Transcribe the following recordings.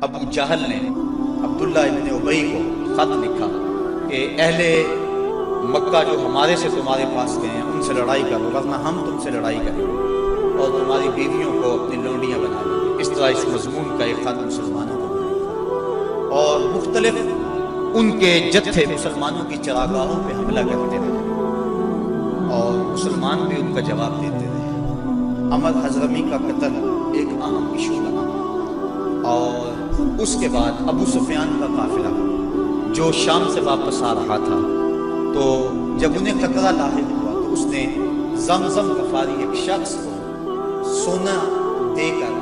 ابو جہل نے عبداللہ ابن ابی کو خط لکھا کہ اہل مکہ جو ہمارے سے تمہارے پاس گئے ہیں ان سے لڑائی کرو، ورنہ ہم تم سے لڑائی کریں گے اور تمہاری بیویوں کو اپنی لونڈیاں بنا لیں گے۔ اس طرح اس مضمون کا ایک خط مسلمانوں کو لکھا اور مختلف ان کے جتھے مسلمانوں کی چراگاہوں پہ حملہ کرتے رہے اور مسلمان بھی ان کا جواب دیتے رہے۔ عمر حضرمی کا قتل ایک اہم ایشو بنا اور اس کے بعد ابو سفیان کا قافلہ جو شام سے واپس آ رہا تھا، تو جب انہیں خطرہ لاحق ہوا تو اس نے زمزم غفاری ایک شخص کو سونا دے کر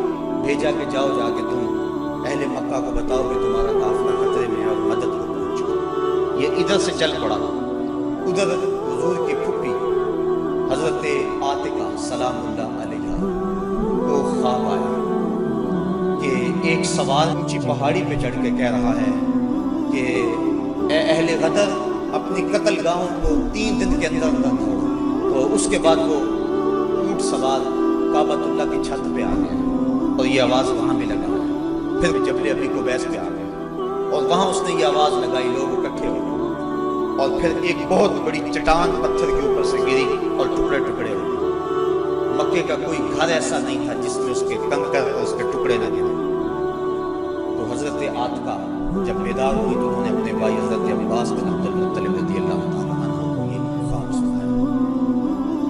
بھیجا کہ جاؤ جا کے تم اہل مکہ کو بتاؤ کہ تمہارا قافلہ خطرے میں ہے اور مدد کو پہنچو۔ یہ ادھر سے چل پڑا، ادھر حضور کی پھپھی حضرت عاتقہ سلام اللہ علیہ کو خواب آیا کہ ایک سوار اونچی پہاڑی پہ چڑھ کے کہہ رہا ہے کہ اے اہل غدر اپنی قتل گاہوں کو 3 دن کے اندر اندر چھوڑو۔ تو اس کے بعد وہ اونٹ سوار کعبۃ اللہ کی چھت پہ آ گیا اور یہ آواز وہاں بھی لگا ہے۔ پھر جبل ابی قبیس پہ آ گیا اور وہاں اس نے یہ آواز لگائی، لوگ اکٹھے ہو گئے اور پھر ایک بہت بڑی چٹان پتھر کے اوپر سے گری اور ٹکڑے ٹکڑے ہو گئے۔ مکے کا کوئی گھر ایسا نہیں تھا جس میں اس کے کنکر اور اس کے ٹکڑے نہ گرے۔ تو حضرت عاتقہ جب بیدار ہوئی تو انہوں نے اپنے بھائی حضرت عباس بن عبد المطلب رضی اللہ تعالیٰ عنہ کو یہ خواب سنایا۔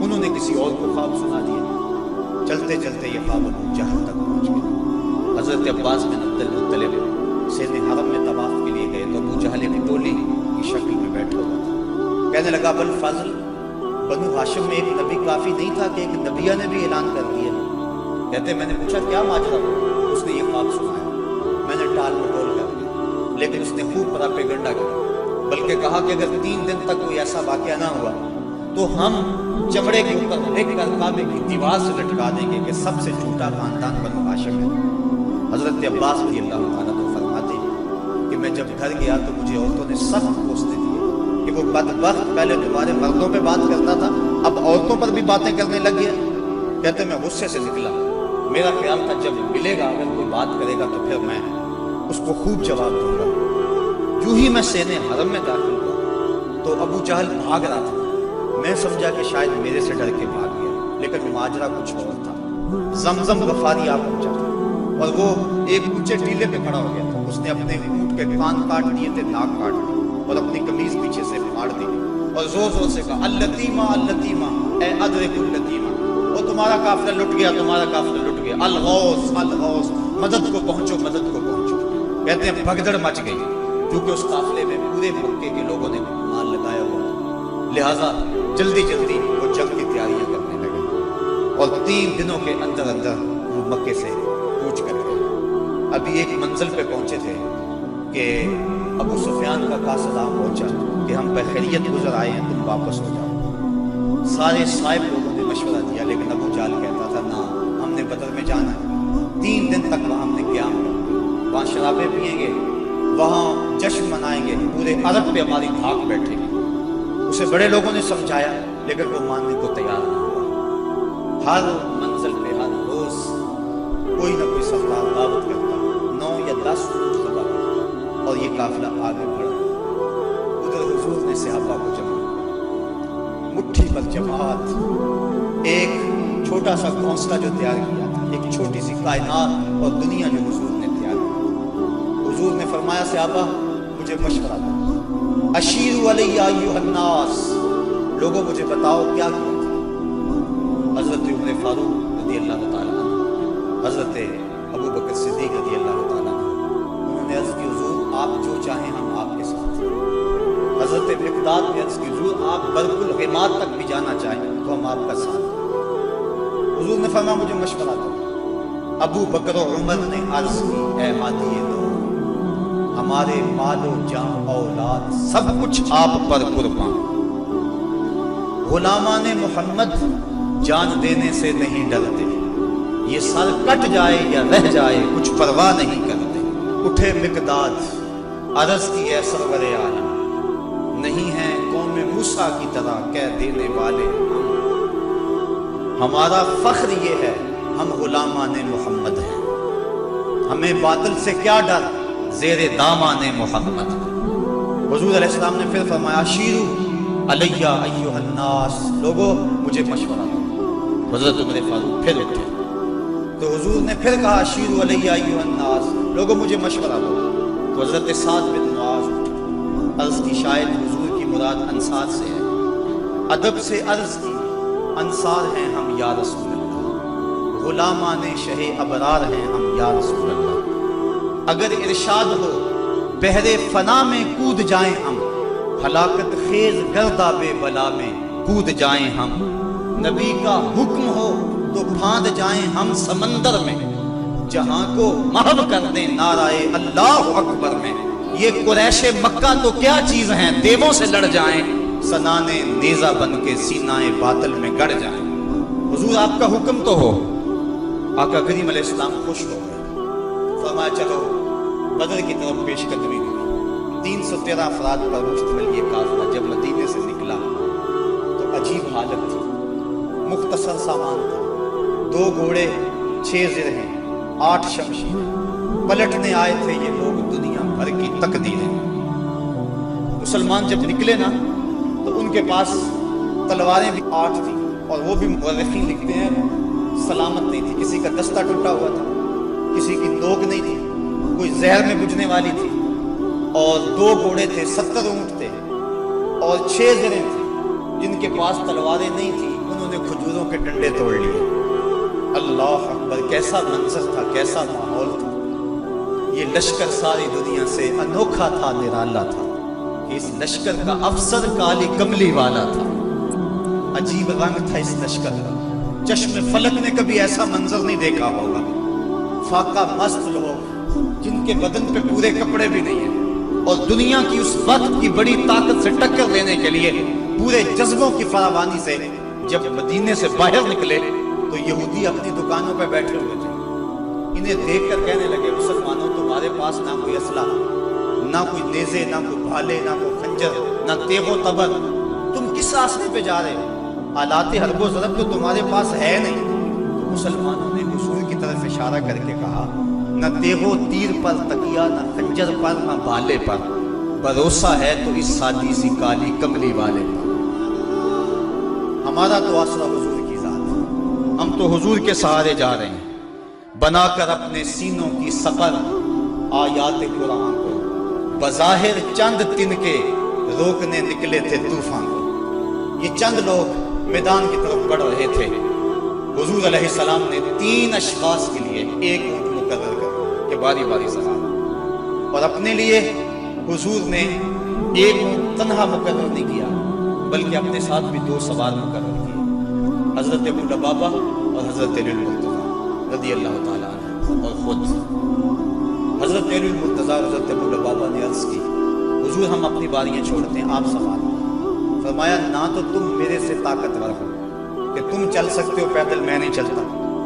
انہوں نے کسی اور کو خواب سنا دیا۔ چلتے چلتے یہ خواب ابو جہل تک پہنچ گیا۔ حضرت عباس بن عبد المطلب سین حرم میں طواف کے لیے گئے تو ابو جہل ایک ٹولی کی شکل میں بیٹھا ہوا تھا۔ کہنے لگا بل فضل، بنو ہاشم میں ایک نبی کافی نہیں تھا کہ ایک نبیہ نے بھی اعلان کر دیا؟ کہتے میں نے پوچھا کیا ماجرا؟ اس نے یہ خواب سنایا۔ میں نے ٹال مٹول کر دی، لیکن اس نے خوب پراپیگنڈا کیا، بلکہ کہا کہ اگر 3 دن تک کوئی ایسا واقعہ نہ ہوا تو ہم چمڑے کے اوپر لکھ کر کعبے کی دیوار سے لٹکا دیں گے کہ سب سے جھوٹا خاندان بنو ہاشم ہے۔ حضرت عباس رضی اللہ تعالیٰ عنہ فرماتے ہیں کہ میں جب گھر گیا تو مجھے عورتوں نے سخت کوستے دیے کہ وہ بدبخت پہلے تمہارے مردوں پہ بات کرتا تھا، اب عورتوں پر بھی باتیں کرنے لگ گیا۔ کہتے میں غصے سے نکلا، میرا خیال تھا جب ملے گا اگر کوئی بات کرے گا تو پھر میں اس کو خوب جواب دوں گا۔ جو ہی میں سین حرم میں داخل ہوا تو ابو جہل بھاگ رہا تھا۔ میں سمجھا کہ شاید میرے سے ڈر کے بھاگ گیا، لیکن ماجرا کچھ اور تھا۔ زمزم غفاری آ پہنچا تھا اور وہ ایک اونچے ٹیلے پہ کھڑا ہو گیا تھا۔ اس نے اپنے اونٹ کے کان کاٹ دیے تھے، ناک کاٹ دی اور اپنی قمیض پیچھے سے پھاڑ دی اور زور زور سے کہا اللتیمہ اللتیمہ، اے ادرک اللتیمہ، اور تمہارا قافلہ لٹ گیا، تمہارا قافلہ لٹ گیا، الغوث الغوث، مدد کو پہنچو، مدد کو پہنچو۔ کہتے ہیں بھگدڑ مچ گئی کیونکہ اس قافلے میں پورے مکے کے لوگوں نے مال لگایا ہوا تھا، لہٰذا جلدی جلدی وہ جنگ کی تیاریاں کرنے لگے اور 3 دنوں کے اندر اندر وہ مکے سے کوچ کر گئے۔ ابھی ایک منزل پہ پہنچے تھے کہ ابو سفیان کا قاصدام پہنچا کہ ہم بخیریت گزر آئے ہیں، تم واپس ہو جاؤ۔ سارے صاحب لوگوں نے مشورہ دیا، لیکن ابو جہل کہتا تھا نہ، ہم نے بدر میں جانا ہے، 3 دن تک وہاں ہم نے قیام کرنا، وہاں شرابیں پیئیں گے، وہاں جشن منائیں گے، پورے عرب پہ ہماری دھاک بیٹھے گی۔ اسے بڑے لوگوں نے سمجھایا لیکن وہ ماننے کو تیار نہ ہوا۔ ہر منزل پہ ہر روز کوئی نہ کوئی سردار دعوت کرتا، 9 یا 10 ذبح کرتا اور یہ قافلہ آگے بڑھا۔ ادھر حضور نے صحابہ کو جمع کیا، مٹھی پر جماعت، ایک چھوٹا سا گھونسلہ جو تیار کیا تھا، ایک چھوٹی سی کائنات اور دنیا جو حضور نے تیار کی۔ حضور نے فرمایا صحابہ مجھے مشورہ دو، اشیروا علی ایھا الناس، لوگوں مجھے بتاؤ کیا کیا تھا؟ حضرت عمر فاروق رضی اللہ تعالیٰ عنہ، حضرت ابو بکر صدیق رضی اللہ تعالیٰ عنہ، انہوں نے عرض کی حضور آپ جو چاہیں ہم آپ کے ساتھ ہیں۔ حضرت مقداد نے عرض کی حضور آپ برق الغماد تک بھی جانا چاہیں تو ہم آپ کا ساتھ ہیں۔ حضور نے فرمایا مجھے مشورہ دو۔ ابو بکر و عمر نے عرض کی اے ہادی دو، ہمارے مال و جان اولاد سب کچھ آپ پر قربان، غلامان محمد جان دینے سے نہیں ڈرتے، یہ سر کٹ جائے یا رہ جائے کچھ پرواہ نہیں کرتے۔ اٹھے مقداد عرض کی اے سرور عالم، نہیں ہیں قوم موسیٰ کی طرح کہہ دینے والے ہمارا فخر یہ ہے ہم غلامان محمد ہیں۔ ہمیں باطل سے کیا ڈر، زیر دامان محمد۔ حضور علیہ السلام نے پھر فرمایا شیرو علیہ ایھا الناس، لوگوں مجھے مشورہ دو۔ حضرت عمر فاروق پھر اٹھے تو حضور نے پھر کہا شیرو علیہ ایھا الناس، لوگوں مجھے مشورہ دو۔ تو حضرت سعد بن معاذ عرض کی شاید حضور کی مراد انصار سے ہے، ادب سے عرض کی انصار ہیں ہم یا رسول اللہ، غلامان شہ ابرار ہیں ہم یا رسول اللہ، اگر ارشاد ہو بحر فنا میں کود جائیں ہم، ہلاکت خیز گرداب بلا میں کود جائیں ہم، نبی کا حکم ہو تو پھاند جائیں ہم سمندر میں، جہاں کو محو کر دیں نعرہ اللہ اکبر میں، یہ قریش مکہ تو کیا چیز ہیں، دیووں سے لڑ جائیں، سنانے نیزہ بن کے سینہ باطل میں گڑ جائیں۔ حضور آپ کا حکم تو ہو۔ آقا کریم علیہ السلام خوش ہو گئے، فرمایا چلو بدر کی طرف پیش قدمی ہوئی۔ 313 افراد پر مشتمل یہ قافلہ جب مدینے سے نکلا تو عجیب حالت تھی، مختصر سامان تھا، 2 گھوڑے 6 زرہیں 8 شمشیر، پلٹنے آئے تھے یہ لوگ دنیا بھر کی تقدیریں۔ مسلمان جب نکلے نا تو ان کے پاس تلواریں بھی 8 تھیں، اور وہ بھی مورخین لکھتے ہیں سلامت نہیں تھی، کسی کا دستہ ٹوٹا ہوا تھا، کسی کی نوک نہیں تھی، کوئی زہر میں بجھنے والی تھی، اور 2 گھوڑے تھے، 70 اونٹ تھے، اور 6 زریں تھیں۔ جن کے پاس تلواریں نہیں تھیں انہوں نے کھجوروں کے ڈنڈے توڑ لیے۔ اللہ اکبر، کیسا منظر تھا، کیسا ماحول تھا۔ یہ لشکر ساری دنیا سے انوکھا تھا، نرالا تھا۔ اس لشکر کا افسر کالی کملی والا تھا، عجیب رنگ تھا اس لشکر کا، چشم فلک نے کبھی ایسا منظر نہیں دیکھا ہوگا۔ فاقہ مست لوگ جن کے بدن پہ پورے کپڑے بھی نہیں ہیں، اور دنیا کی اس وقت کی بڑی طاقت سے ٹکر دینے کے لیے پورے جذبوں کی فراوانی سے جب مدینے سے باہر نکلے تو یہودی اپنی دکانوں پہ بیٹھے ہوئے تھے۔ انہیں دیکھ کر کہنے لگے مسلمانوں تمہارے پاس نہ کوئی اسلحہ، نہ کوئی نیزے، نہ کوئی بھالے، نہ کوئی خنجر، نہ تیغ و تبر، تم کس راستے پہ جا رہے ہو؟ آلات حرب و ضرب تو تمہارے پاس ہے نہیں۔ تو مسلمانوں نے حضور کی طرف اشارہ کر کے کہا نہ تیغ و تیر پر تکیہ، نہ خنجر پر، نہ بھالے پر، بھروسہ ہے تو اس سادی سی کالی کملی والے پر۔ ہمارا تو آسرا حضور کی ذات ہے، ہم تو حضور کے سہارے جا رہے ہیں، بنا کر اپنے سینوں کی سفر آیات قرآن کو، بظاہر چند تن کے روکنے نکلے تھے طوفان کو۔ یہ چند لوگ میدان کی طرف بڑھ رہے تھے، حضور علیہ السلام نے 3 اشخاص کے لیے 1 اونٹ مقرر کر کہ باری باری سوار، اور اپنے لیے حضور نے 1 اونٹ تنہا مقرر نہیں کیا بلکہ اپنے ساتھ بھی 2 سوار مقرر کیے، حضرت ابو لبابہ اور حضرت علی المرتضیٰ رضی اللہ تعالیٰ عنہ۔ اور خود حضرت علی المرتضیٰ حضرت ابو لبابہ نے عرض کی حضور ہم اپنی باریاں چھوڑتے ہیں، آپ سوار۔ فرمایا نہ تو تم میرے سے طاقتور ہو کہ تم چل سکتے ہو پیدل، میں نہیں چلتا،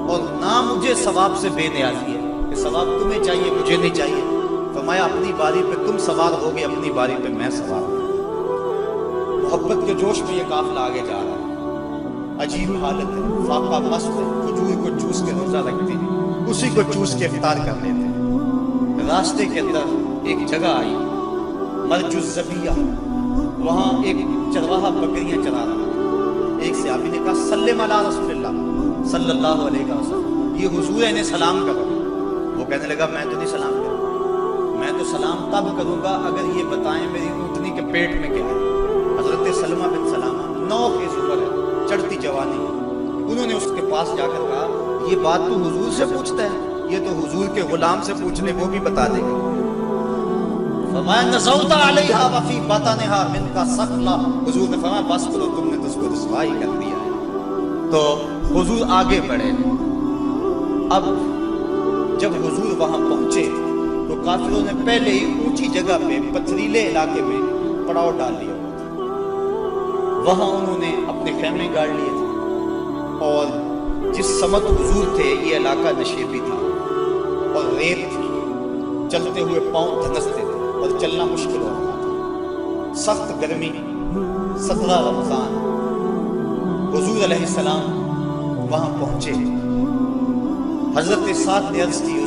اور نہ مجھے ثواب سے بے نیازی ہے کہ ثواب تمہیں چاہیے مجھے نہیں چاہیے۔ فرمایا اپنی باری پہ تم سوار ہوگے، اپنی باری پہ میں سوار ہوں۔ محبت کے جوش میں یہ قافلہ آگے جا رہا ہے، عجیب حالت ہے، فاقہ مست ہے، کھجور کو چوس کے روزہ رکھتے ہیں، اسی کو چوس کے افطار کر لیتے ہیں۔ راستے کے اندر ایک جگہ آئی مرج الزبیہ، وہاں ایک چرواہا بکریاں چرا رہا تھا۔ ایک صحابی نے کہا سلم علی رسول اللہ صلی اللہ علیہ وسلم، یہ حضور ہے انہیں سلام کرو۔ وہ کہنے لگا میں تو نہیں سلام کروں، میں تو سلام تب کروں گا اگر یہ بتائیں میری اونٹنی کے پیٹ میں کیا ہے۔ حضرت سلمہ بن سلامہ 9 فیصد عمر ہے، چڑھتی جوانی، انہوں نے اس کے پاس جا کر کہا یہ بات تو حضور سے پوچھتا ہے، یہ تو حضور کے غلام سے پوچھ لے وہ بھی بتا دے گا۔ فرمایا نزوت علیہا وفی بطنہا منک ثقلا، حضور نے فرمایا بس کرو تم نے تو اس کو رسوائی کر دیا ہے۔ تو حضور آگے بڑھے۔ اب جب حضور وہاں پہنچے تو کافروں نے پہلے ہی اونچی جگہ پہ پتھریلے علاقے میں پڑاؤ ڈال لیا، وہاں انہوں نے اپنے خیمے گاڑ لیے تھے، اور جس سمت حضور تھے یہ علاقہ نشیبی تھا اور ریت تھی، چلتے ہوئے پاؤں دھنستے تھے اور چلنا مشکل ہو رہا تھا، سخت گرمی، 17 رمضان۔ حضور علیہ السلام وہاں پہنچے، حضرت سعد نے عرض کی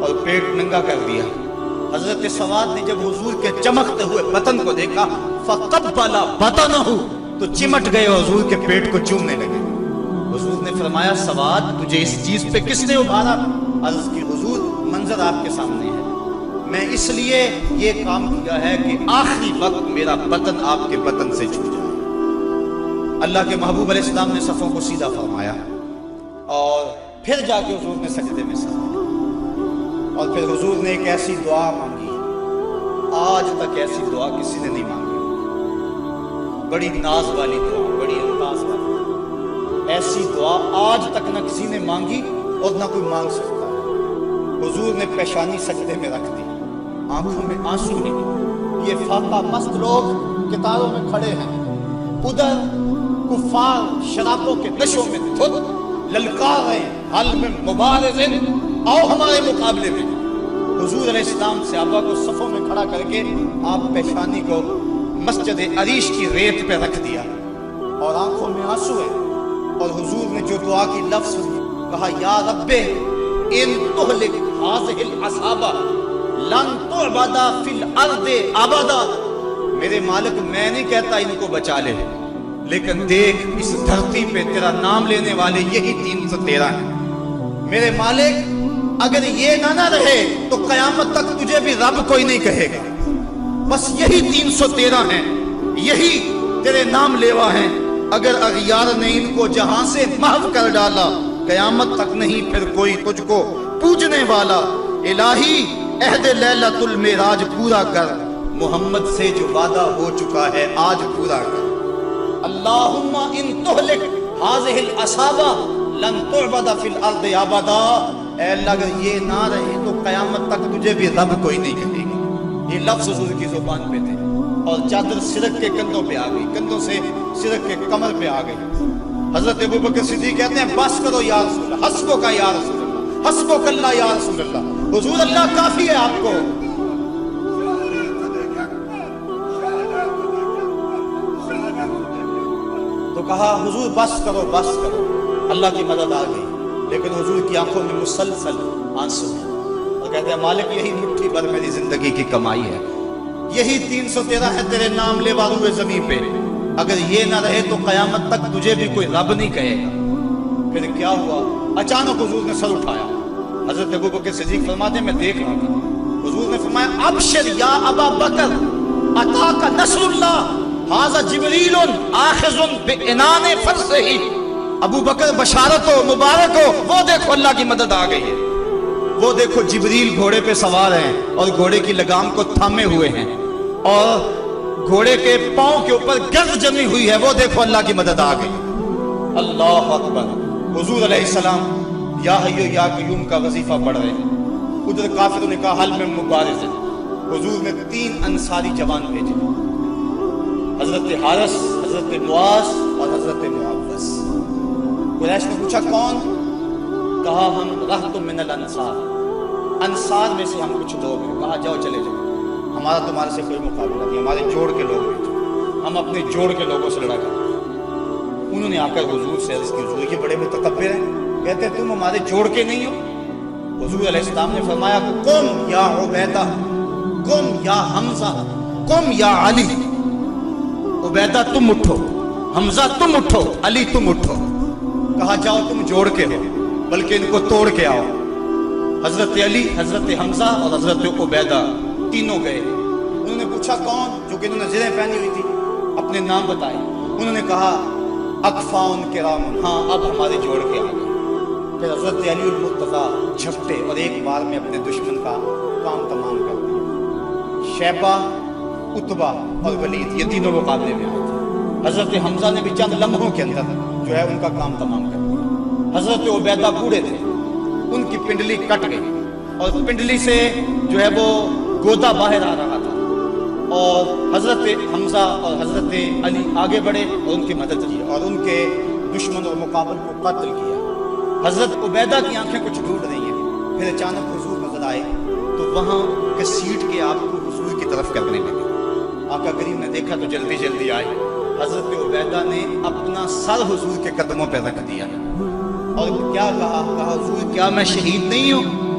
اور پیٹ ننگا کر دیا۔ حضرت سواد نے جب حضور کے چمکتے ہوئے بطن کو دیکھا فقبل بطنہ، تو چمٹ گئے اور حضور کے پیٹ کو چومنے لگے۔ حضور نے فرمایا سواد تجھے اس چیز پہ کس نے ابھارا؟ عرض کی حضور منظر آپ کے سامنے ہے، میں اس لیے یہ کام کیا ہے کہ آخری وقت میرا بطن آپ کے بطن سے چھو جائے۔ اللہ کے محبوب علیہ السلام نے صفوں کو سیدھا فرمایا اور پھر جا کے حضور نے سجدے میں سر دیا، اور پھر حضور نے ایک ایسی دعا مانگی، آج تک ایسی دعا کسی نے نہیں مانگی، بڑی ناز والی دعا، بڑی انداز والی دعا، ایسی دعا آج تک نہ کسی نے مانگی اور نہ کوئی مانگ سکتا ہے۔ حضور نے پیشانی سجدے میں رکھ دی، آنکھوں میں آنسو نہیں، یہ فاقہ مست لوگ کتاروں میں کھڑے ہیں، ادھر کفار شرابوں کے نشوں میں دھت للکار رہے ہیں، حل میں مبارزن آؤ ہمارے مقابلے میں۔ حضور علیہ السلام صحابہ کو صفوں میں کھڑا کر کے آپ پیشانی کو مسجد عریش کی ریت پہ رکھ دیا اور آنکھوں میں آنسو ہے، اور حضور نے جو دعا کی لفظ کہا یا رب ان تہلک ہذہ العصابہ لن تعبد فی الارض ابدا، میرے مالک میں نہیں کہتا ان کو بچا لے، لیکن دیکھ اس دھرتی پہ تیرا نام لینے والے یہی 313 ہیں، میرے مالک اگر یہ نہ رہے تو قیامت تک تجھے بھی رب کوئی نہیں کہے گا، بس یہی 313 ہیں، یہی تیرے نام لیوا ہیں، اگر اغیار نے ان کو جہاں سے محو کر ڈالا قیامت تک نہیں پھر کوئی تجھ کو پوجنے والا، الہی عہد لیلۃ المعراج پورا کر، محمد سے جو وعدہ ہو چکا ہے آج پورا کر، اللہم ان تہلک ہذہ العصابہ لن تعبد فی الارض ابدا، اے اللہ اگر یہ نہ رہے تو قیامت تک تجھے بھی رب کوئی نہیں کہے گا۔ یہ لفظ حضور کی زبان پہ تھے، اور چادر سرک کے کندھوں پہ آ گئی، کندھوں سے سرک کے کمر پہ آ گئی۔ حضرت ابوبکر صدیق کہتے ہیں بس کرو یا رسول اللہ، حسبک یا رسول اللہ، حسبک اللہ یا رسول اللہ، حضور اللہ کافی ہے آپ کو۔ تو کہا حضور بس کرو بس کرو، اللہ کی مدد آ گئی، لیکن حضور کی آنکھوں میں مسلسل آنسو ہیں، اور کہتے ہیں مالک یہی مٹھی بھر میری زندگی کی کمائی ہے، یہی 313 ہے تیرے نام لے روئے زمین پہ، اگر یہ نہ رہے تو قیامت تک تجھے بھی کوئی رب نہیں کہے گا۔ پھر کیا ہوا؟ اچانک حضور نے سر اٹھایا، حضرت ابوبکر صدیق فرماتے ہیں میں دیکھ رہا تھا، حضور نے فرمایا ابشر یا ابا بکر اتاک نصر اللہ ھذا جبریل آخذ بعنان فرسہ، ابو بکر بشارت ہو، مبارک ہو، وہ دیکھو اللہ کی مدد آ گئی ہے، وہ دیکھو جبریل گھوڑے پہ سوار ہیں اور گھوڑے کی لگام کو تھامے ہوئے ہیں، اور گھوڑے کے پاؤں کے اوپر گرد جمی ہوئی ہے، وہ دیکھو اللہ کی مدد آ گئی۔ اللہ اکبر۔ حضور علیہ السلام یا حی یا قیوم کا وظیفہ پڑھ رہے ہیں، ادھر کافروں نے کہا حل میں مبارز ہے، حضور نے 3 انصاری جوان بھیجے، حضرت حارث، حضرت معاذ اور حضرت معوذ۔ قریش نے پوچھا کون؟ کہا ہم رہت من الانصار، انصار میں سے ہم کچھ لوگ ہیں، کہا جاؤ چلے جاؤ، ہمارا تمہارے سے کوئی مقابلہ نہیں، ہمارے جوڑ کے لوگ بھیجو، ہم اپنے جوڑ کے لوگوں سے لڑا کریں۔ انہوں نے آ کر حضور سے عرض کی حضور یہ بڑے متکبر ہیں، کہتے ہیں تم ہمارے جوڑ کے نہیں ہو۔ حضور علیہ السلام نے فرمایا قم یا عبیدہ، قم یا حمزہ، قم یا علی، عبیدہ تم اٹھو، حمزہ تم اٹھو، علی تم اٹھو۔ کہا جاؤ تم جوڑ کے ہو بلکہ ان کو توڑ کے آؤ۔ حضرت علی، حضرت حمزہ اور حضرت عبیدہ تینوں گئے، انہوں نے پوچھا کون؟ جو کہ انہوں نے زرہیں پہنی ہوئی تھی، اپنے نام بتائے، انہوں نے کہا اکفاؤن کرام، ہاں اب ہمارے جوڑ کے آ گئے۔ پھر حضرت علی المرتضیٰ جھپٹے اور ایک بار میں اپنے دشمن کا کام تمام کر دیا۔ شیبہ، عتبہ اور ولید یہ تینوں مقابلے میں آئے تھے، حضرت حمزہ نے بھی چند لمحوں کے اندر جو ہے ان کا کام تمام کر دیا۔ حضرت عبیدہ بوڑھے تھے، ان کی پنڈلی کٹ گئی اور پنڈلی سے جو ہے وہ گودا باہر آ رہا تھا، اور حضرت حمزہ اور حضرت علی آگے بڑھے اور ان کی مدد کی اور ان کے دشمن اور مقابل کو قتل کیا۔ حضرت عبیدہ کی آنکھیں کچھ ڈھونڈ رہی ہیں، پھر اچانک حضور نظر آئے تو وہاں گھسیٹ کے آپ کو حضور کی طرف کرنے لگے۔ آقا کریم نے دیکھا تو جلدی جلدی آئے، حضرت عبیدہ نے اپنا سر حضور کے قدموں پہ رکھ دیا اور کیا کہا؟ کہا حضور کیا میں شہید نہیں ہوں؟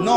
9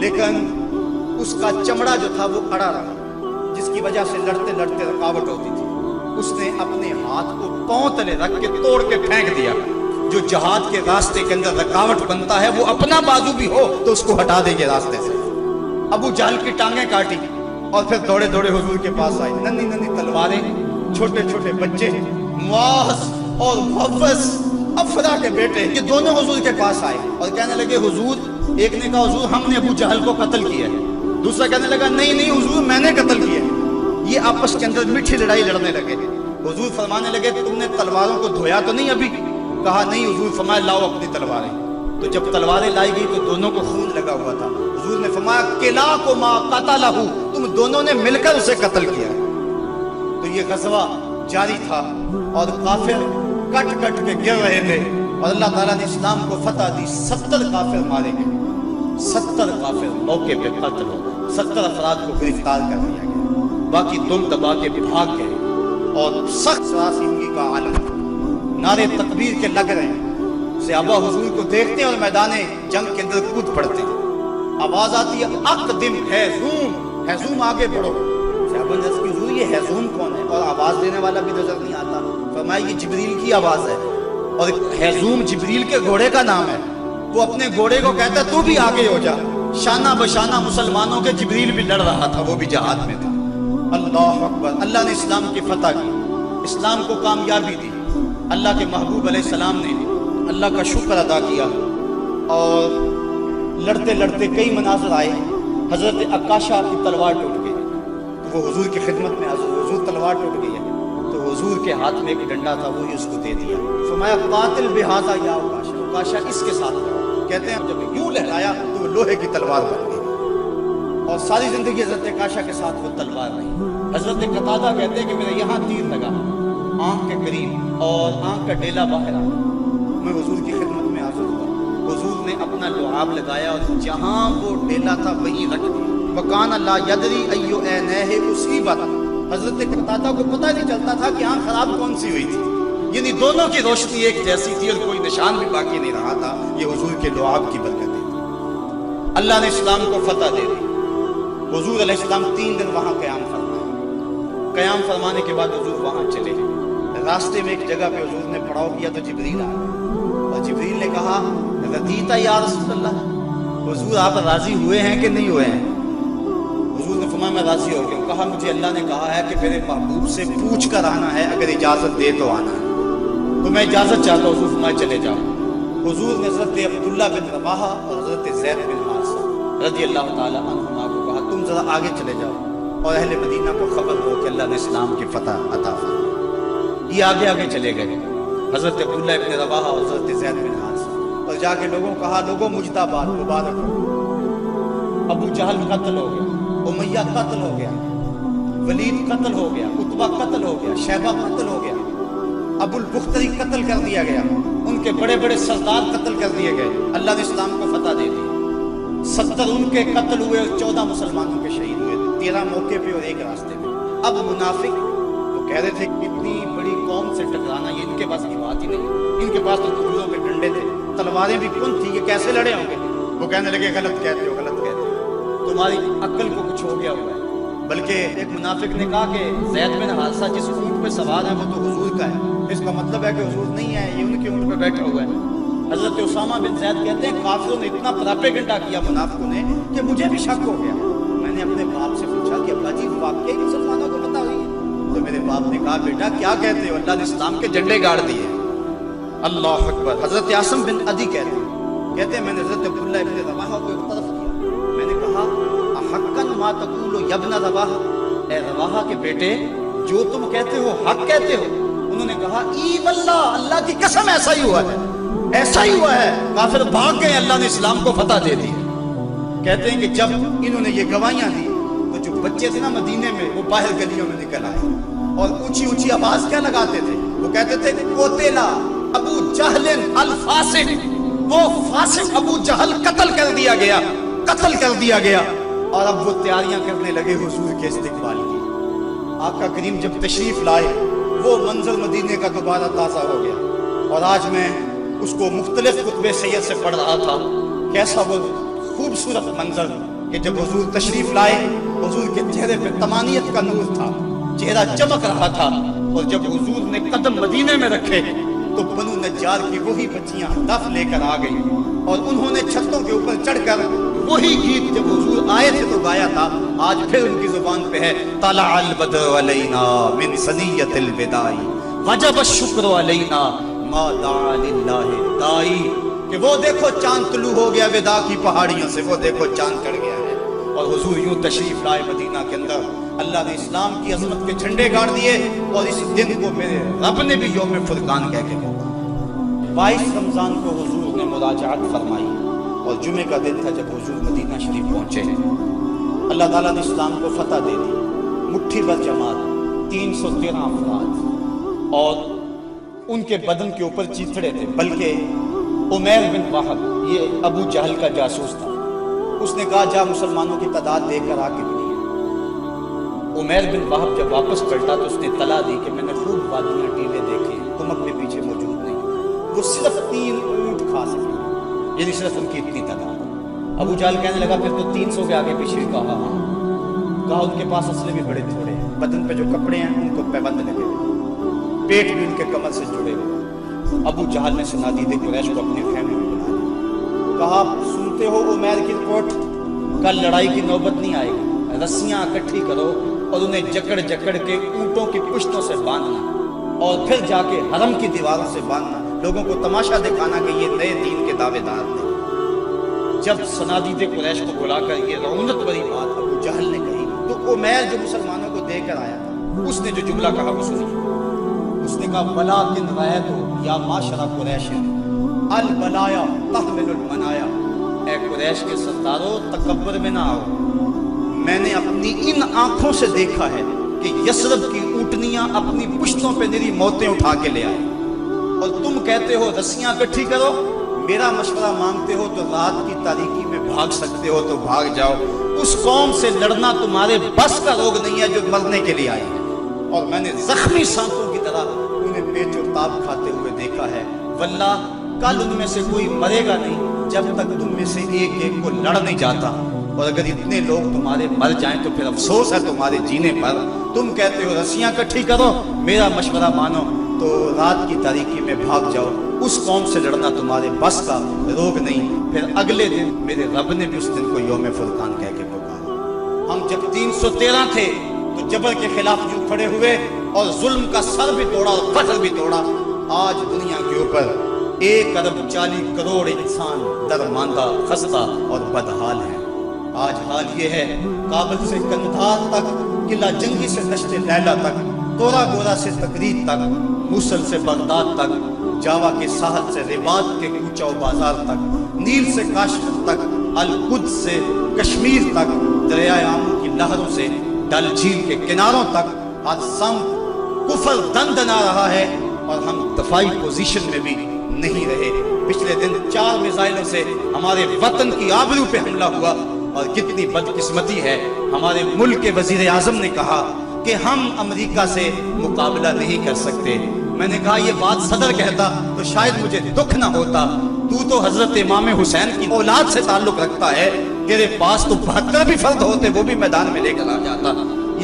لیکن اس کا چمڑا جو تھا وہ اڑا رہا، جس کی وجہ سے لڑتے لڑتے رکاوٹ ہوتی تھی۔ اس نے اپنے ہاتھ کو پاؤں تلے رکھ کے توڑ کے پھینک دیا۔ جو جہاد کے راستے کے اندر رکاوٹ بنتا ہے وہ اپنا بازو بھی ہو تو اس کو ہٹا دے گے راستے سے۔ ابو جہل کی ٹانگیں کاٹی اور پھر دوڑے دوڑے حضور کے پاس آئے، ننھی ننھی تلواریں، چھوٹے چھوٹے بچے، معاذ اور محفظ افرا کے بیٹے، یہ دونوں حضور کے پاس آئے اور کہنے لگے حضور، ایک نے کہا حضور ہم نے ابو جہل کو قتل کیا ہے، دوسرا کہنے لگا نہیں نہیں حضور میں نے قتل کیا ہے۔ یہ آپس کے اندر میٹھی لڑائی لڑنے لگے۔ حضور فرمانے لگے تم نے تلواروں کو دھویا تو نہیں ابھی؟ کہا نہیں حضور۔ فرمایا لاؤ اپنی تلواریں۔ تو جب تلواریں لائی گئی تو دونوں کو خون لگا ہوا تھا۔ حضور نے فرمایا کلاکما قتلہ، تم دونوں نے مل کر اسے قتل کیا۔ تو یہ غزوہ جاری تھا اور کافر کٹ کٹ کے گر رہے تھے اور اللہ تعالیٰ نے اسلام کو فتح دی۔ 70 کافر مارے گئے، 70 کافر موقع پہ قتل ہو گئے، 70 افراد کو گرفتار کر لیا گیا، باقی دم دبا کے بھاگ گئے۔ اور سخت سراسیمگی کا عالم، نعرے تکبیر کے لگ رہے ہیں، صحابہ حضور کو دیکھتے ہیں اور میدان جنگ کے اندر کود پڑتے ہیں۔ آواز آتی ہے اقدم ہیزوم، ہیزوم آگے بڑھو۔ صحابہ نے کی حضور یہ ہیزوم کون ہے؟ اور آواز دینے والا بھی نظر نہیں آتا۔ فرمایا یہ جبریل کی آواز ہے، اور ہیزوم جبریل کے گھوڑے کا نام ہے۔ وہ اپنے گھوڑے کو کہتا ہے تو بھی آگے ہو جا۔ شانہ بشانہ مسلمانوں کے جبریل بھی لڑ رہا تھا، وہ بھی جہاد میں تھا۔ اللہ اکبر۔ اللہ نے اسلام کی فتح کی، اسلام کو کامیابی دی۔ اللہ کے محبوب علیہ السلام نے اللہ کا شکر ادا کیا اور لڑتے لڑتے کئی مناظر آئے۔ حضرت عکاشہ کی تلوار ٹوٹ گئی، تو وہ حضور کی خدمت میں حضور تلوار ٹوٹ گئی ہے تو حضور کے ہاتھ میں ایک ڈنڈا تھا، وہی اس کو دے دیا۔ فرمایا قاتل بہذا یا عکاشہ، عکاشہ اس کے ساتھ لڑو۔ کہتے ہیں جب یوں لہرایا تو وہ لوہے کی تلوار بن گئی اور ساری زندگی حضرت عکاشہ کے ساتھ وہ تلوار رہی۔ حضرت قتادہ کہتے ہیں کہ میرے یہاں تیر لگا آنکھ کے قریب اور آنکھ کا ڈیلا باہر آیا، میں حضور کی خدمت میں حاضر ہوا۔ حضور نے اپنا لعاب لگایا اور جہاں وہ ڈیلا تھا وہیں رکھ دیا۔ وکان اللہ یدری ایو عینیہ اصیبت، حضرت قتادہ کو پتہ نہیں چلتا تھا کہ آنکھ خراب کون سی ہوئی تھی، یعنی دونوں کی روشنی ایک جیسی تھی اور کوئی نشان بھی باقی نہیں رہا تھا۔ یہ حضور کے لعاب کی برکت تھی۔ اللہ نے اسلام کو فتح دے دی۔ حضور علیہ السلام 3 دن وہاں قیام فرمایا۔ قیام فرمانے کے بعد حضور وہاں چلے گئے۔ راستے میں ایک جگہ پہ حضور نے پڑاؤ کیا تو جبریل آیا اور جبریل نے کہا رضیت یا رسول اللہ، حضور آپ راضی ہوئے ہیں کہ نہیں ہوئے ہیں؟ حضور نے فرمایا میں راضی ہو گیا۔ کہا مجھے اللہ نے کہا ہے کہ میرے محبوب سے پوچھ کر آنا ہے، اگر اجازت دے تو آنا ہے، تو میں اجازت چاہتا ہوں۔ حضور فرمایا چلے جاؤ۔ حضور نے حضرت عبداللہ بن رواحہ اور حضرت زید بن حارثہ رضی اللہ تعالی عنہما کو کہا تم ذرا آگے چلے جاؤ اور اہل مدینہ کو خبر ہو کہ اللہ نے اسلام کی فتح عطا فرمائی۔ یہ آگے آگے چلے گئے، حضرت عبداللہ بن رواحہ اور حضرت زید بن حارثہ، اور جا کے لوگوں کو کہا لوگوں مجدابات مبارک ہو، ابو جہل قتل ہو گیا، امیہ قتل ہو گیا، ولید قتل ہو گیا، عتبہ قتل ہو گیا، شیبہ قتل ہو گیا، ابو البختری قتل کر دیا گیا، ان کے بڑے بڑے سردار قتل کر دیے گئے۔ اللہ نے اسلام کو فتح دے دی۔ 70 ان کے قتل ہوئے اور 14 مسلمانوں کے شہید ہوئے، 13 موقع پہ اور 1 راستے میں۔ اب منافق وہ کہہ رہے تھے کہ اتنی بڑی قوم سے ٹکرانا یہ ان کے پاس کی بات ہی نہیں، ان کے پاس تو کھجوروں کے ڈنڈے تھے، تلواریں بھی کن تھی، یہ کیسے لڑے ہوں گے؟ وہ کہنے لگے غلط کہتے ہو، غلط کہتے ہو، تمہاری عقل کو کچھ ہو گیا ہوا ہے۔ بلکہ ایک منافق نے کہا کہ زید بن حارثہ جس اونٹ پہ سوار ہے وہ تو حضور کا ہے، اس کا مطلب ہے کہ حضور نہیں ہے، یہ ان کے اونٹ پہ بیٹھا ہوا ہے۔ حضرت اسامہ بن زید کہتے ہیں کافروں نے اتنا پراپیگنڈا کیا منافقوں نے کہ مجھے بھی شک ہو گیا۔ میں نے اپنے باپ سے پوچھا کہ ابا جی واقعی مسلمانوں کو پتہ ہوئی ہے؟ تو میرے باپ نے کہا بیٹا کیا کہتے ہو، اللہ نے اسلام کے جھنڈے گاڑ دیے۔ اللہ اکبر۔ حضرت عاصم بن عدی کہتے ہیں میں نے حضرت عبداللہ ابن رواحہ کو ایک طرف کیا، میں نے کہا احقا ما تقول یا ابن رواحہ، اے رواحہ کے بیٹے جو تم کہتے ہو حق کہتے ہو؟ انہوں نے کہا ای واللہ، اللہ کی قسم ایسا ہی ہوا ہے، ایسا ہی ہوا ہے۔ کافر بھاگ گئے، اللہ نے اسلام کو فتح دے دی۔ کہتے ہیں کہ جب انہوں نے یہ گواہیاں دی تو جو بچے تھے نا مدینے میں وہ باہر گلیوں میں نکل آئے اور اونچی اونچی آواز کیا لگاتے تھے؟ وہ کہتے تھے قتلا ابو جہل الفاسق، وہ فاسق ابو جہل قتل کر دیا گیا، قتل کر دیا گیا۔ اور اب وہ تیاریاں کرنے لگے حضور کے استقبال کی۔ آقا کریم جب تشریف لائے وہ منظر مدینے کا دوبارہ تازہ ہو گیا، اور آج میں اس کو مختلف خطبے سید سے پڑھ رہا تھا، کیسا وہ خوبصورت منظر کہ جب حضور تشریف لائے حضور کے چہرے پہ طمانیت کا نور تھا، چہرہ چمک رہا تھا، اور جب حضور نے قدم مدینے میں رکھے تو بنو نجار کی وہی بچیاں دف لے کر آ گئی، اور انہوں نے چھتوں کے اوپر چڑھ کر وہی گیت جب حضور آئے تھے تو گایا تھا، آج پھر ان کی زبان پہ ہے طلع البدر علینا من ثنیۃ الوداع وجب الشکر علینا ما دعا للہ دائی، کہ وہ دیکھو چاند طلوع ہو گیا وداع کی پہاڑیوں سے، وہ دیکھو چاند چڑھ گیا ہے۔ اور حضور یوں تشریف لائے مدینہ کے اندر، اللہ نے اسلام کی عظمت کے جھنڈے گاڑ دیے، اور اس دن کو میرے رب نے بھی یوم فرقان کہہ کے بولا۔ 22 رمضان کو حضور نے مراجعت فرمائی، اور جمعے کا دن تھا جب حضور مدینہ شریف پہنچے۔ اللہ تعالیٰ نے اسلام کو فتح دے دی، مٹھی بھر جماعت 313 افراد، اور ان کے بدن کے اوپر چیتڑے تھے، بلکہ عمیر بن وہب یہ ابو جہل کا جاسوس تھا، اس نے کہا جا مسلمانوں کی تعداد دیکھ کر آ کے ملی ہے۔ عمیر بن وہب جب واپس پلٹا تو اس نے اطلاع دی کہ میں نے خوب وادیاں ٹیلے دیکھے، تم اپنے پیچھے موجود نہیں، وہ صرف 3 اونٹ کھا سکے، یعنی صرف ان کی اتنی تعداد۔ ابو جہل کہنے لگا پھر تو 300 کے آگے پیچھے، کہا ہاں، کہا ان کے پاس اسلحے بھی بڑے تھوڑے ہیں، بدن پہ جو کپڑے ہیں ان کو پیبند لگے ہوئے، پیٹ بھی ان کے کمر سے جڑے ہوئے۔ ابو جہل نے صنادید قریش کو اپنے خیمے میں بلا لیا، کہا سنتے ہو عمیر کی رپورٹ، کل لڑائی کی نوبت نہیں آئے گی، رسیاں اکٹھی کرو اور انہیں جکڑ جکڑ کے اونٹوں کی پشتوں سے باندھنا، اور پھر جا کے حرم کی دیواروں سے باندھنا، لوگوں کو تماشا دکھانا کہ یہ نئے دین کے دعوے دار تھے۔ جب صنادید قریش کو بلا کر یہ رعونت بری بات ابو جہل نے کہی تو عمیر جو مسلمانوں کو دے کر آیا تھا اس نے جو جملہ کہا وہ سنیے، اس نے کہا وَلَٰكِنْ رَأَيْتُ يَا مَعْشَرَ قُرَيْشٍ الْبَلَايَا تَحْمِلُ الْمَنَايَا، اے قریش کے سردارو تکبر میں نہ آؤ، میں نے اپنی ان آنکھوں سے دیکھا ہے کہ یثرب کی اونٹنیاں اپنی پشتوں پہ نری موتیں اٹھا کے لے آئے، اور تم کہتے ہو رسیاں اکٹھی کرو، میرا مشورہ مانگتے ہو تو رات کی تاریکی میں بھاگ سکتے ہو تو بھاگ جاؤ، اس قوم سے لڑنا تمہارے بس کا روگ نہیں ہے جو مرنے کے لیے آئی ہے، اور میں نے زخمی سانپوں کی طرح انہیں پیچ اور تاب کھاتے ہوئے دیکھا ہے، واللہ کل ان میں سے کوئی مرے گا نہیں جب تک تم میں سے ایک ایک کو لڑ نہیں جاتا، اور اگر اتنے لوگ تمہارے مر جائیں تو پھر افسوس ہے تمہارے جینے پر۔ تم کہتے ہو رسیاں اکٹھی کرو، میرا مشورہ مانو تو رات کی تاریکی میں بھاگ جاؤ، اس قوم سے لڑنا تمہارے بس کا روگ نہیں۔ پھر اگلے دن میرے رب نے بھی اس دن کو یوم فرقان کہہ کے پکارا۔ ہم جب 313 تھے تو جبر کے خلاف یوں کھڑے ہوئے اور ظلم کا سر بھی توڑا اور پتھر بھی توڑا۔ آج دنیا کے اوپر 1 ارب 40 کروڑ انسان درماندہ، خستہ اور بدحال ہیں۔ آج حال یہ ہے کابل سے کندھار تک، قلعہ جنگی سے دشت لیلا تک، تورا گورا سے تقریر تک، موصل سے بغداد تک، جاوا کے ساحل سے رباط کے کوچہ و بازار تک، نیل سے کاشمیر تک، القدس سے کشمیر تک، دریائے آمو کی لہروں سے ڈل جھیل کے کناروں تک، آج سم کفر دندنا رہا ہے اور ہم دفاعی پوزیشن میں بھی نہیں رہے۔ پچھلے دن 4 میزائلوں سے ہمارے وطن کی آبرو پہ حملہ ہوا، اور کتنی بدقسمتی ہے ہمارے ملک کے وزیر اعظم نے کہا کہ ہم امریکہ سے مقابلہ نہیں کر سکتے۔ میں نے کہا یہ بات صدر کہتا تو شاید مجھے دکھ نہ ہوتا، تو حضرت امام حسین کی اولاد سے تعلق رکھتا ہے، تیرے پاس تو 72 بھی فرد ہوتے، وہ بھی میدان میں لے کر آ جاتا۔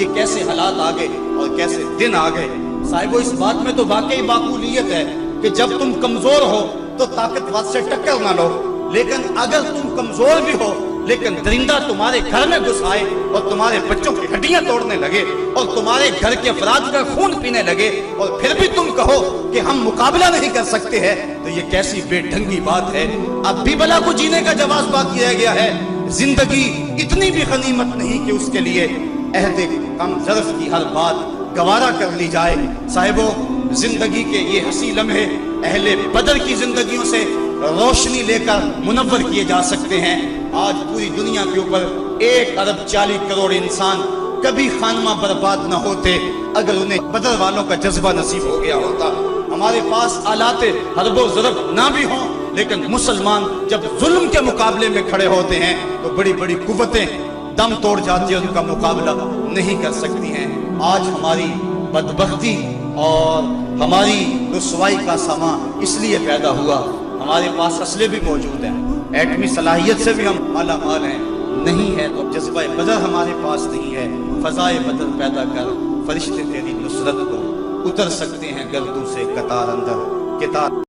یہ کیسے حالات آ گئے اور کیسے دن آ گئے صاحبو۔ اس بات میں تو واقعی معقولیت ہے کہ جب تم کمزور ہو تو طاقتور سے ٹکر نہ لو، لیکن اگر تم کمزور بھی ہو لیکن درندہ تمہارے گھر میں گھس آئے اور تمہارے بچوں کی ہڈیاں توڑنے لگے اور تمہارے گھر کے افراد کا خون پینے لگے، اور پھر بھی تم کہو کہ ہم مقابلہ نہیں کر سکتے ہیں، تو یہ کیسی بے ڈھنگی بات ہے۔ اب بھی بلا کو جینے کا جواز باقی رہ گیا ہے۔ زندگی اتنی بھی غنیمت نہیں کہ اس کے لیے عہد کم ظرف کی ہر بات گوارا کر لی جائے۔ صاحبو، زندگی کے یہ حسین لمحے اہل بدر کی زندگیوں سے روشنی لے کر منور کیے جا سکتے ہیں۔ آج پوری دنیا کے اوپر 1 ارب 40 کروڑ انسان کبھی خانمہ برباد نہ ہوتے اگر انہیں بدر والوں کا جذبہ نصیب ہو گیا ہوتا۔ ہمارے پاس آلات حرب و ضرب نہ بھی ہوں، لیکن مسلمان جب ظلم کے مقابلے میں کھڑے ہوتے ہیں تو بڑی بڑی قوتیں دم توڑ جاتی ہیں، ان کا مقابلہ نہیں کر سکتی ہیں۔ آج ہماری بدبختی اور ہماری رسوائی کا سما اس لیے پیدا ہوا، ہمارے پاس اسلحے بھی موجود ہیں، ایٹمی صلاحیت سے بھی ہم مالا مال ہیں، نہیں ہے تو جذبہ بدر ہمارے پاس نہیں ہے، فضائے بدر پیدا کر، فرشتے تیری نصرت کو اتر سکتے ہیں گردوں سے قطار اندر کتاب